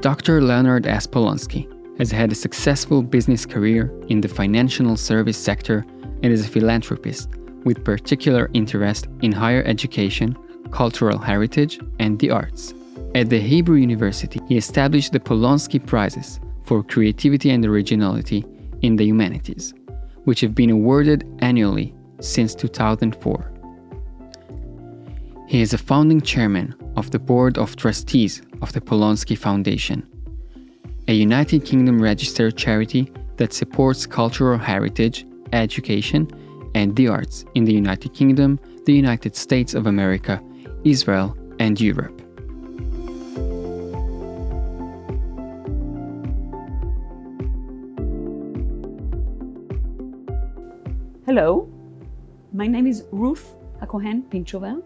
Dr. Leonard S. Polonsky has had a successful business career in the financial service sector and is a philanthropist with particular interest in higher education, cultural heritage, and the arts. At the Hebrew University, he established the Polonsky Prizes for creativity and originality in the humanities, which have been awarded annually since 2004. He is a founding chairman of the Board of Trustees of the Polonsky Foundation, a United Kingdom registered charity that supports cultural heritage, education, and the arts in the United Kingdom, the United States of America, Israel, and Europe. Hello, my name is Ruth Hakohen Pinchover.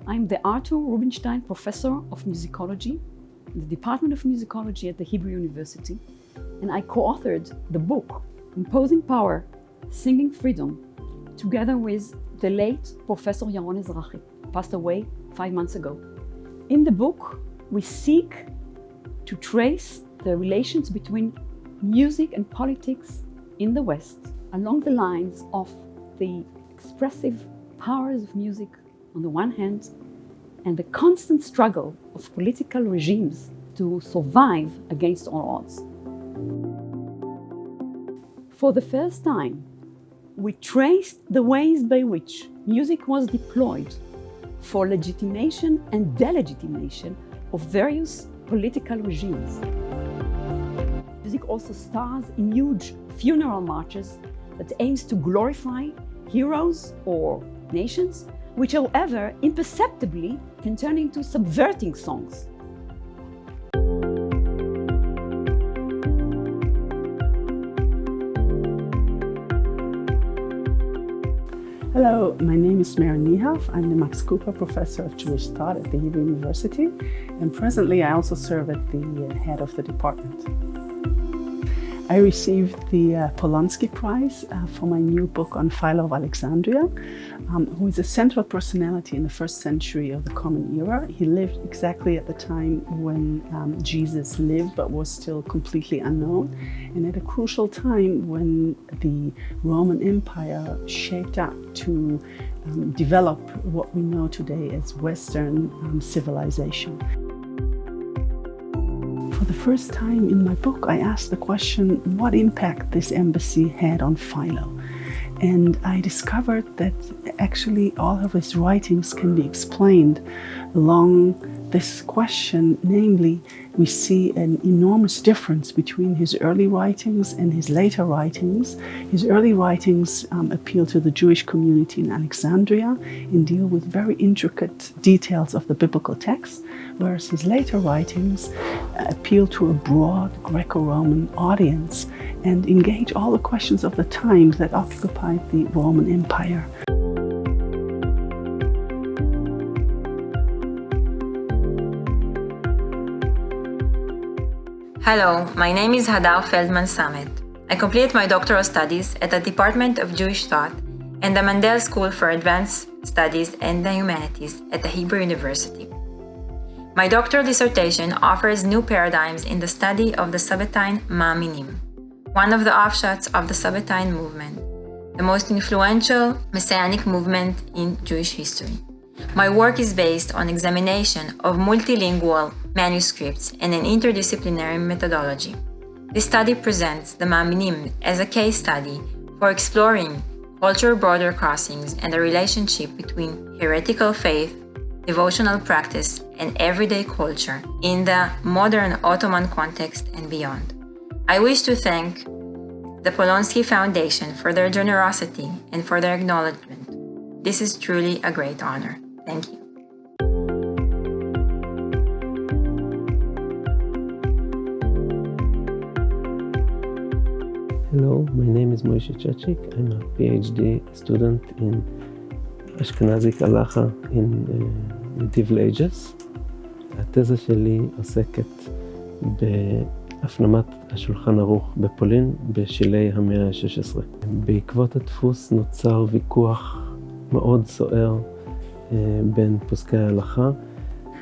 I'm the Arthur Rubinstein Professor of Musicology in the Department of Musicology at the Hebrew University, and I co-authored the book Composing Power, Singing Freedom, together with the late Professor Yaron Ezrahi, who passed away 5 months ago. In the book, we seek to trace the relations between music and politics in the West along the lines of the expressive powers of music on the one hand and the constant struggle of political regimes to survive against all odds. For the first time, we traced the ways by which music was deployed for legitimation and delegitimation of various political regimes. Music also stars in huge funeral marches that aims to glorify heroes or nations, which however imperceptibly can turn into subverting songs. Hello, my name is Meir Niehav. I'm the Max Cooper Professor of Jewish Thought at the Hebrew University, and presently I also serve as the head of the department. I received the Polonsky Prize for my new book on Philo of Alexandria, who is a central personality in the first century of the Common Era. He lived exactly at the time when Jesus lived, but was still completely unknown, and at a crucial time when the Roman Empire shaped up to develop what we know today as Western civilization. For the first time in my book, I asked the question, what impact this embassy had on Philo? And I discovered that actually all of his writings can be explained along this question. Namely, we see an enormous difference between his early writings and his later writings. His early writings appeal to the Jewish community in Alexandria and deal with very intricate details of the biblical text, whereas his later writings appeal to a broad Greco-Roman audience and engage all the questions of the times that occupied the Roman Empire. Hello, my name is Hadar Feldman Samet. I completed my doctoral studies at the Department of Jewish Thought and the Mandel School for Advanced Studies and the Humanities at the Hebrew University. My doctoral dissertation offers new paradigms in the study of the Sabbatein Ma'aminim, one of the offshoots of the Sabbatein movement, the most influential messianic movement in Jewish history. My work is based on examination of multilingual manuscripts and an interdisciplinary methodology. This study presents the Ma'aminim as a case study for exploring cultural border crossings and the relationship between heretical faith, devotional practice, and everyday culture in the modern Ottoman context and beyond. I wish to thank the Polonsky Foundation for their generosity and for their acknowledgement. This is truly a great honor. Thank you. Hello, my name is Moshe Chachik. I'm a PhD student in Ashkenazic Halacha in Medieval Ages. התזה שלי עוסקת בהפנמת השולחן ערוך בפולין בשלהי המאה ה-16. בעקבות הדפוס נוצר ויכוח מאוד סוער בין פוסקי ההלכה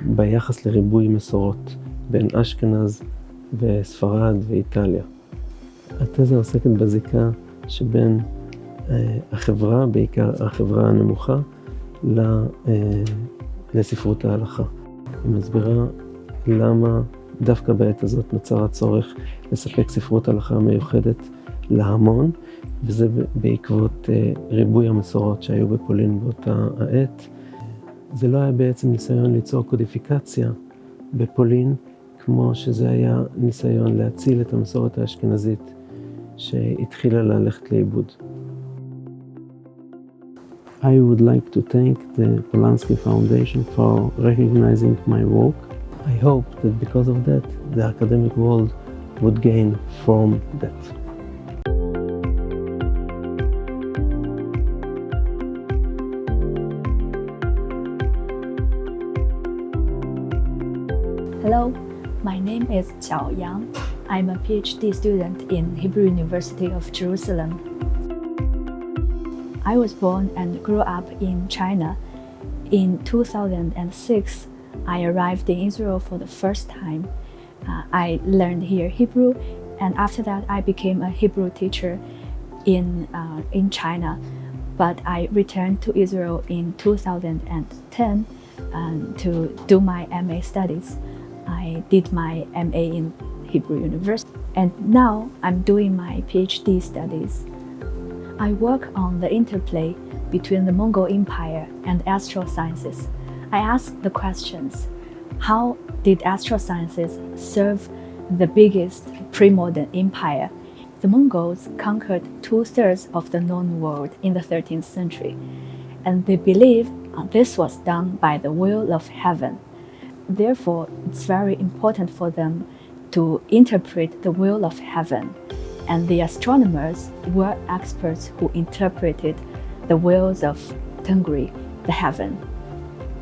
ביחס לריבוי מסורות בין אשכנז וספרד ואיטליה. התזה עוסקת בזיקה שבין החברה, בעיקר החברה הנמוכה, לספרות ההלכה. היא מסבירה למה דווקא בעת הזאת נוצר הצורך לספק ספרות הלכה מיוחדת להמון, וזה בעקבות ריבוי המסורות שהיו בפולין באותה העת. זה לא היה בעצם ניסיון ליצור קודיפיקציה בפולין, כמו שזה היה ניסיון להציל את המסורת האשכנזית שהתחילה ללכת לאיבוד. I would like to thank the Polonsky Foundation for recognizing my work. I hope that because of that, the academic world would gain from that. Hello, my name is Qiao Yang. I'm a PhD student in Hebrew University of Jerusalem. I was born and grew up in China. In 2006, I arrived in Israel for the first time. I learned here Hebrew, and after that, I became a Hebrew teacher in China. But I returned to Israel in 2010 to do my MA studies. I did my MA in Hebrew University, and now I'm doing my PhD studies. I work on the interplay between the Mongol Empire and astrosciences. I ask the questions: how did astrosciences serve the biggest pre-modern empire? The Mongols conquered 2/3 of the known world in the 13th century, and they believe this was done by the will of heaven. Therefore, it's very important for them to interpret the will of heaven, and the astronomers were experts who interpreted the wills of Tengri, the heaven.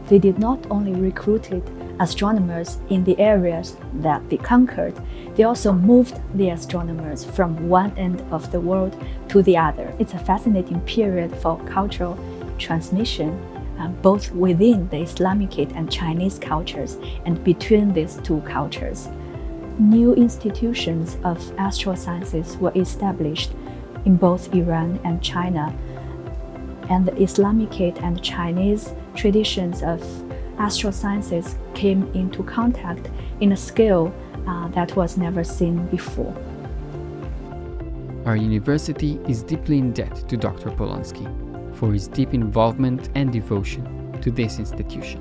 They did not only recruited astronomers in the areas that they conquered, they also moved the astronomers from one end of the world to the other. It's a fascinating period for cultural transmission, both within the Islamic and Chinese cultures and between these two cultures. New institutions of astrosciences were established in both Iran and China, and the Islamic and Chinese traditions of astrosciences came into contact in a scale that was never seen before. Our university is deeply in debt to Dr. Polonsky for his deep involvement and devotion to this institution.